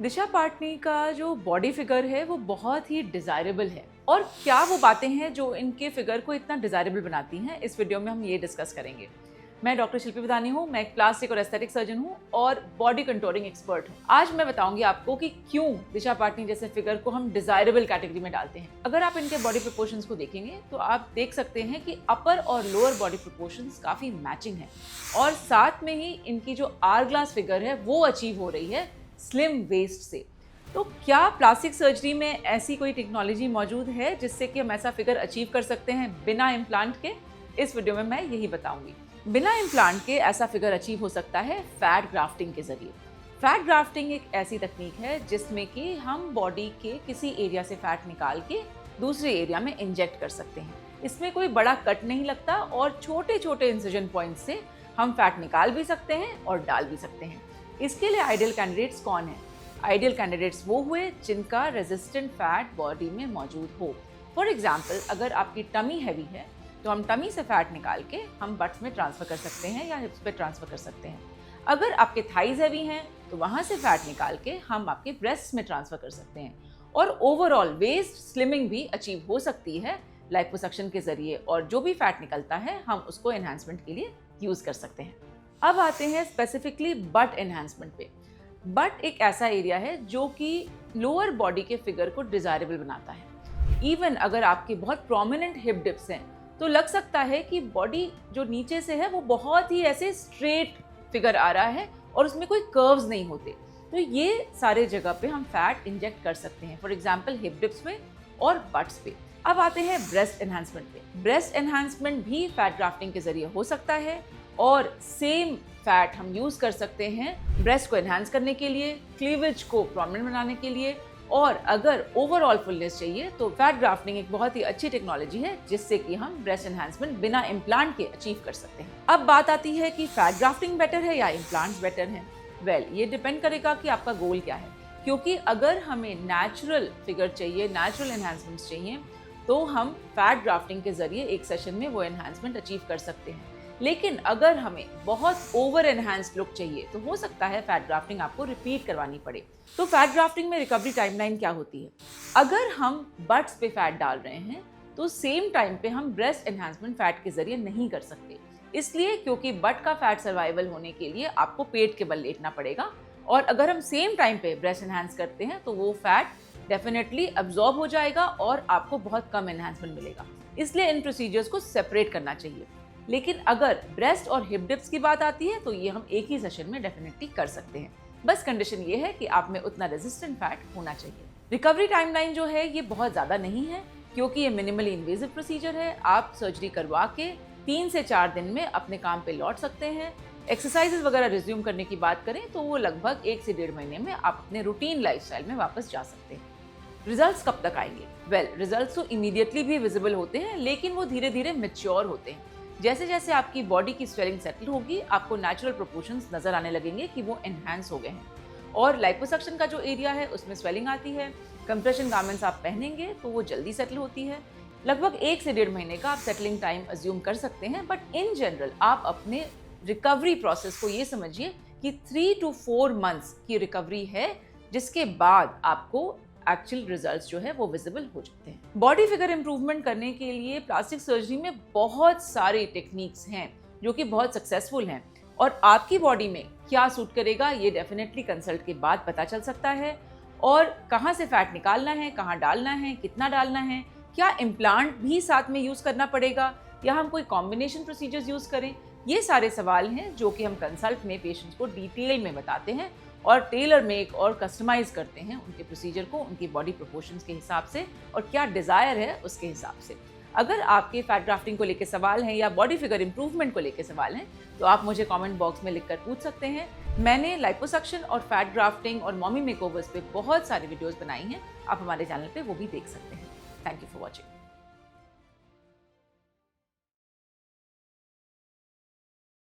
दिशा पाटनी का जो body figure है वो बहुत ही डिजायरेबल है। और क्या वो बातें हैं जो इनके फिगर को इतना डिजायरेबल बनाती हैं, इस वीडियो में हम ये डिस्कस करेंगे। मैं डॉक्टर शिल्पी विधानी हूँ, मैं एक प्लास्टिक और एस्थेटिक सर्जन हूँ और बॉडी कंटूरिंग एक्सपर्ट हूँ। आज मैं बताऊंगी आपको कि क्यों दिशा पाटनी जैसे फिगर को हम डिजायरेबल कैटेगरी में डालते हैं। अगर आप इनके बॉडी प्रोपोर्शंस को देखेंगे तो आप देख सकते हैं कि अपर और लोअर बॉडी प्रोपोर्शंस काफी मैचिंग है और साथ में ही इनकी जो आवर ग्लास फिगर है वो अचीव हो रही है स्लिम वेस्ट से। तो क्या प्लास्टिक सर्जरी में ऐसी कोई टेक्नोलॉजी मौजूद है जिससे कि हम ऐसा फिगर अचीव कर सकते हैं बिना इम्प्लांट के? इस वीडियो में मैं यही बताऊंगी। बिना इम्प्लांट के ऐसा फिगर अचीव हो सकता है फैट ग्राफ्टिंग के जरिए। फैट ग्राफ्टिंग एक ऐसी तकनीक है जिसमें कि हम बॉडी के किसी एरिया से फैट निकाल के दूसरे एरिया में इंजेक्ट कर सकते हैं। इसमें कोई बड़ा कट नहीं लगता और छोटे छोटे इंसिजन पॉइंट से हम फैट निकाल भी सकते हैं और डाल भी सकते हैं। इसके लिए आइडियल कैंडिडेट्स कौन है? आइडियल कैंडिडेट्स वो हुए जिनका रेजिस्टेंट फैट बॉडी में मौजूद हो। फॉर एग्जाम्पल, अगर आपकी टमी हैवी है तो हम टमी से फैट निकाल के हम बट्स में ट्रांसफर कर सकते हैं या हिप्स पे ट्रांसफर कर सकते हैं। अगर आपके थाइज हैवी हैं तो वहाँ से फैट निकाल के हम आपके ब्रेस्ट में ट्रांसफर कर सकते हैं। और ओवरऑल वेस्ट स्लिमिंग भी अचीव हो सकती है लाइपोसक्शन के जरिए, और जो भी फैट निकलता है हम उसको एनहांसमेंट के लिए यूज कर सकते हैं। अब आते हैं स्पेसिफिकली बट एनहांसमेंट पे। बट एक ऐसा एरिया है जो कि लोअर बॉडी के फिगर को डिजायरेबल बनाता है। इवन अगर आपके बहुत प्रोमिनेंट हिप डिप्स हैं तो लग सकता है कि बॉडी जो नीचे से है वो बहुत ही ऐसे स्ट्रेट फिगर आ रहा है और उसमें कोई कर्व्स नहीं होते। तो ये सारे जगह पे हम फैट इंजेक्ट कर सकते हैं, फॉर एग्जांपल हिप डिप्स में और बट्स पे। अब आते हैं ब्रेस्ट एनहांसमेंट पे। ब्रेस्ट एनहांसमेंट भी फैट ग्राफ्टिंग के जरिए हो सकता है और सेम फैट हम यूज कर सकते हैं ब्रेस्ट को एनहांस करने के लिए, क्लीवेज को प्रोमिनेंट बनाने के लिए, और अगर ओवरऑल फुलनेस चाहिए तो फैट ग्राफ्टिंग एक बहुत ही अच्छी टेक्नोलॉजी है जिससे कि हम ब्रेस्ट एनहांसमेंट बिना इम्प्लांट के अचीव कर सकते हैं। अब बात आती है कि फैट ग्राफ्टिंग बेटर है या इम्प्लांट्स बेटर हैं। वेल, ये डिपेंड करेगा कि आपका गोल क्या है, क्योंकि अगर हमें नेचुरल फिगर चाहिए, नेचुरल एनहांसमेंट्स चाहिए, तो हम फैट ग्राफ्टिंग के जरिए एक सेशन में वो एनहांसमेंट अचीव कर सकते हैं। लेकिन अगर हमें बहुत ओवर एनहांस्ड लुक चाहिए तो हो सकता है फैट ग्राफ्टिंग आपको रिपीट करवानी पड़े। तो फैट ग्राफ्टिंग में रिकवरी टाइमलाइन क्या होती है? अगर हम बट्स पे फैट डाल रहे हैं तो सेम टाइम पे हम ब्रेस्ट एनहांसमेंट फैट के जरिए नहीं कर सकते, इसलिए क्योंकि बट का फैट सर्वाइवल होने के लिए आपको पेट के बल लेटना पड़ेगा, और अगर हम सेम टाइम पे ब्रेस्ट एनहांस करते हैं तो वो फैट डेफिनेटली अब्जॉर्ब हो जाएगा और आपको बहुत कम एनहांसमेंट मिलेगा। इसलिए इन प्रोसीजर्स को सेपरेट करना चाहिए। लेकिन अगर ब्रेस्ट और हिप डिप्स की बात आती है तो ये हम एक ही सेशन में डेफिनेटली कर सकते हैं। बस कंडीशन ये है कि आप में उतना रेजिस्टेंट फैट होना चाहिए। रिकवरी टाइमलाइन जो है ये बहुत ज़्यादा नहीं है, क्योंकि ये मिनिमली इन्वेजिव प्रोसीजर है। आप सर्जरी करवा के 3 से 4 दिन में अपने काम पे लौट सकते हैं। एक्सरसाइजेज वगैरह रिज्यूम करने की बात करें तो वो लगभग 1 से 1.5 महीने में आप अपने रूटीन लाइफस्टाइल में वापस जा सकते हैं। रिजल्ट्स कब तक आएंगे? वेल, रिजल्ट्स तो इमीडिएटली भी विजिबल होते हैं, लेकिन वो धीरे धीरे मैच्योर होते हैं। जैसे जैसे आपकी बॉडी की स्वेलिंग सेटल होगी, आपको नेचुरल प्रोपोर्शंस नजर आने लगेंगे कि वो एनहांस हो गए हैं। और लाइपोसक्शन का जो एरिया है उसमें स्वेलिंग आती है। कंप्रेशन गारमेंट्स आप पहनेंगे तो वो जल्दी सेटल होती है। लगभग 1 से 1.5 महीने का आप सेटलिंग टाइम अज्यूम कर सकते हैं। बट इन जनरल आप अपने रिकवरी प्रोसेस को ये समझिए कि 3 to 4 मंथ्स की रिकवरी है, जिसके बाद आपको एक्चुअल रिजल्ट्स जो है वो विजिबल हो जाते हैं। बॉडी फिगर इंप्रूवमेंट करने के लिए प्लास्टिक सर्जरी में बहुत सारे टेक्निक्स हैं जो कि बहुत सक्सेसफुल हैं, और आपकी बॉडी में क्या सूट करेगा ये डेफिनेटली कंसल्ट के बाद पता चल सकता है। और कहाँ से फैट निकालना है, कहाँ डालना है, कितना डालना है, क्या इम्प्लांट भी साथ में यूज करना पड़ेगा या हम कोई कॉम्बिनेशन प्रोसीजर्स यूज करें, ये सारे सवाल हैं जो कि हम कंसल्ट में पेशेंट्स को डिटेल में बताते हैं और टेलर मेक और कस्टमाइज करते हैं उनके प्रोसीजर को उनकी बॉडी प्रोपोर्शंस के हिसाब से और क्या डिज़ायर है उसके हिसाब से। अगर आपके फैट ग्राफ्टिंग को लेकर सवाल हैं या बॉडी फिगर इंप्रूवमेंट को लेकर सवाल हैं तो आप मुझे कमेंट बॉक्स में लिखकर पूछ सकते हैं। मैंने लाइपोसक्शन और फैट ग्राफ्टिंग और मॉमी मेकओवर्स पे बहुत सारी वीडियोस बनाई हैं, आप हमारे चैनल पे वो भी देख सकते हैं। Thank you for watching.